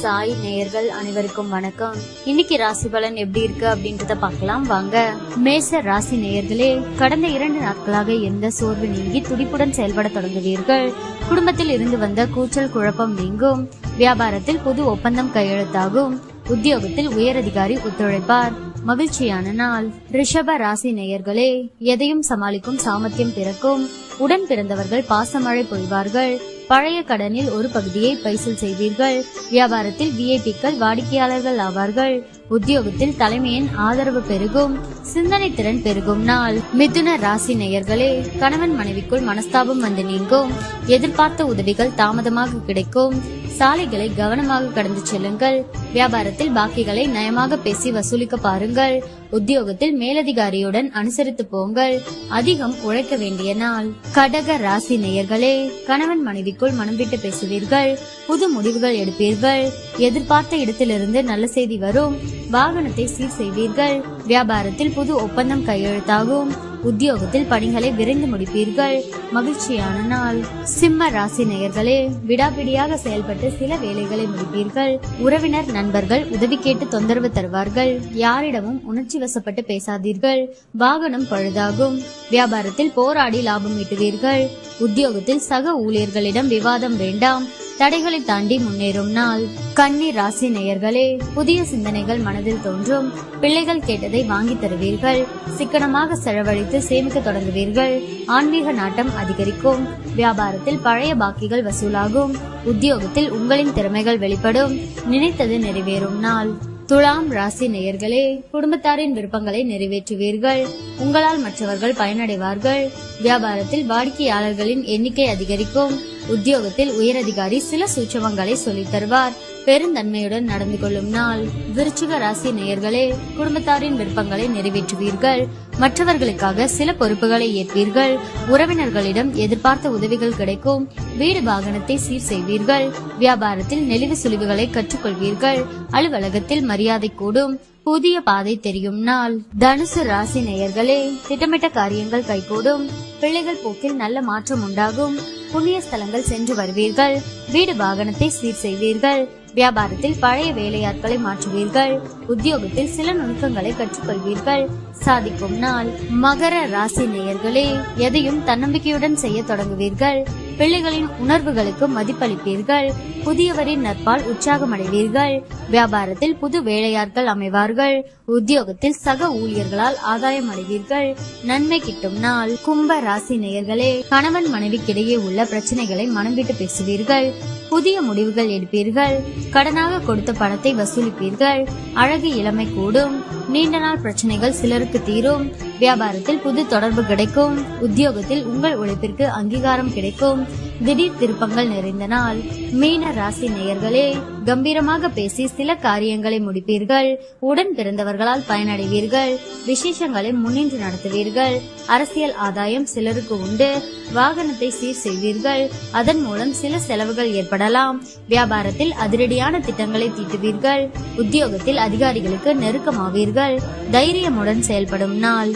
சாய் நேயர்கள் அனைவருக்கும் வணக்கம். இன்னைக்கு ராசி பலன் எப்படி இருக்கு அப்படின்றத பார்க்கலாம் வாங்க. மேஷ ராசி நேயர்களே, கடந்த 2 நாட்களாக இருந்த சோர்வு நீங்கி துடிப்புடன் செயல்பட தொடங்குவீர்கள். குடும்பத்தில் இருந்து வந்த கூச்சல் குழப்பம் நீங்கும். வியாபாரத்தில் புது ஒப்பந்தம் கையெழுத்தாகும். உத்தியோகத்தில் உயரதிகாரி ஒத்துழைப்பார். மகிழ்ச்சியான நாள். ரிஷப ராசி நேயர்களே, எதையும் சமாளிக்கும் சாமர்த்தியம் பிறக்கும். உடன் பிறந்தவர்கள் பாசமழை பொழிவார்கள். பழைய கடனில் ஒரு பகுதியை பைசல் செய்வீர்கள். வியாபாரத்தில் விஐபிக்கள் வாடிக்கையாளர்கள் ஆவார்கள். உத்தியோகத்தில் தலைமையின் ஆதரவு பெருகும். சிந்தனை திறன் பெருகும் நாள். மிதுன ராசி நேயர்களே, கணவன் மனைவிக்குள் மனஸ்தாபம் வந்து நீங்கும். எதிர்பார்த்த உதவிகள் தாமதமாக கிடைக்கும். சாலைகளை கவனமாக கடந்து செல்லுங்கள். வியாபாரத்தில் பாக்கிகளை நயமாக பேசி வசூலிக்க பாருங்கள். உத்தியோகத்தில் மேலதிகாரியுடன் அனுசரித்து போங்கள். அதிகம் உழைக்க வேண்டிய நாள். கடக ராசி நேயர்களே, கணவன் மனைவிக்குள் மனம் விட்டு பேசுவீர்கள். புது முடிவுகள் எடுப்பீர்கள். எதிர்பார்த்த இடத்திலிருந்து நல்ல செய்தி வரும். வாகனத்தை சீர் செய்வீர்கள். வியாபாரத்தில் புது ஒப்பந்தம் கையெழுத்தாகும். உத்தியோகத்தில் பணிகளை விரைந்து முடிப்பீர்கள். மகிழ்ச்சியான நாள். சிம்ம ராசி நேயர்களே, விடாபிடியாக செயல்பட்டு சில வேலைகளை முடிப்பீர்கள். உறவினர் நண்பர்கள் உதவி கேட்டு தொந்தரவு தருவார்கள். யாரிடமும் உணர்ச்சி வசப்பட்டு பேசாதீர்கள். வாகனம் பழுதாகும். வியாபாரத்தில் போராடி லாபம் ஈட்டுவீர்கள். உத்தியோகத்தில் சக ஊழியர்களிடம் விவாதம் வேண்டாம். தடைகளை தாண்டி முன்னேறும் நாள். கன்னி ராசி நேயர்களே, புதிய சிந்தனைகள் மனதில் தோன்றும். பிள்ளைகள் கேட்டதை வாங்கி தருவீர்கள். சிக்கனமாக செலவழித்து சேமிக்க தொடங்குவீர்கள். ஆன்மீக நாட்டம் அதிகரிக்கும். வியாபாரத்தில் பழைய பாக்கிகள் வசூலாகும். உத்தியோகத்தில் உங்களின் திறமைகள் வெளிப்படும். நினைத்தது நிறைவேறும் நாள். துலாம் ராசி நேயர்களே, குடும்பத்தாரின் விருப்பங்களை நிறைவேற்றுவீர்கள். உங்களால் மற்றவர்கள் பயனடைவார்கள். வியாபாரத்தில் வாடிக்கையாளர்களின் எண்ணிக்கை அதிகரிக்கும். உத்தியோகத்தில் உயரதிகாரி சில சூட்சமங்களை சொல்லித் தருவார். பெருந்தன்மையுடன் நடந்து கொள்ளும் நாள். விருச்சிக ராசி நேயர்களே, குடும்பத்தாரின் விருப்பங்களை நிறைவேற்றுவீர்கள். மற்றவர்களுக்காக சில பொறுப்புகளை ஏற்பீர்கள். உறவினர்களிடம் எதிர்பார்த்த உதவிகள் கிடைக்கும். வீடு வாகனத்தை சீர் செய்வீர்கள். வியாபாரத்தில் நெளிவு சுழிவுகளை கற்றுக்கொள்வீர்கள். அலுவலகத்தில் மரியாதை கூடும். புதிய பாதை தெரியும் நாள். தனுசு ராசி நேயர்களே, திட்டமிட்ட காரியங்கள் கைகூடும். பிள்ளைகள் போக்கில் நல்ல மாற்றம் உண்டாகும். புண்ணிய ஸ்தலங்கள் சென்று வருவீர்கள். வீடு வாகனத்தை சீர் செய்வீர்கள். வியாபாரத்தில் பழைய வேலையாட்களை மாற்றுவீர்கள். உத்தியோகத்தில் சில நுணுக்கங்களை கற்றுக்கொள்வீர்கள். சாதிக்கும் நாள். மகர ராசி நேயர்களே, எதையும் தன்னம்பிக்கையுடன் செய்ய தொடங்குவீர்கள். பிள்ளைகளின் உணர்வுகளுக்கு மதிப்பளிப்பீர்கள். புதியவரின் நட்பால் உற்சாகம் அடைவீர்கள். வியாபாரத்தில் புது வேலையாட்கள் அமைவார்கள். உத்தியோகத்தில் சக ஊழியர்களால் ஆதாயம் அடைவீர்கள். நன்மை கிட்டும் நாள். கும்ப ராசி நேயர்களே, கணவன் மனைவிக்கிடையே உள்ள பிரச்சனைகளை மனம் விட்டு பேசுவீர்கள். புதிய முடிவுகள் எடுப்பீர்கள். கடனாக கொடுத்த பணத்தை வசூலிப்பீர்கள். அழகு இளமை கூடும். நீண்ட நாள் பிரச்சனைகள் சிலருக்கு தீரும். வியாபாரத்தில் புது தொடர்பு கிடைக்கும். உத்தியோகத்தில் உங்கள் உழைப்பிற்கு அங்கீகாரம் கிடைக்கும். திடீர் திருப்பங்கள் நிறைந்த நாள். மீன ராசி நேயர்களே, கம்பீரமாக பேசி சில காரியங்களை முடிப்பீர்கள். உடன் பிறந்தவர்களால் பயனடைவீர்கள். விசேஷங்களை முன்னின்று நடத்துவீர்கள். அரசியல் ஆதாயம் சிலருக்கு உண்டு. வாகனத்தை சீர் செய்வீர்கள். அதன் மூலம் சில செலவுகள் ஏற்படலாம். வியாபாரத்தில் அதிரடியான திட்டங்களை தீட்டுவீர்கள். உத்தியோகத்தில் அதிகாரிகளுக்கு நெருக்கமாவீர்கள். தைரியமுடன் செயல்படும் நாள்.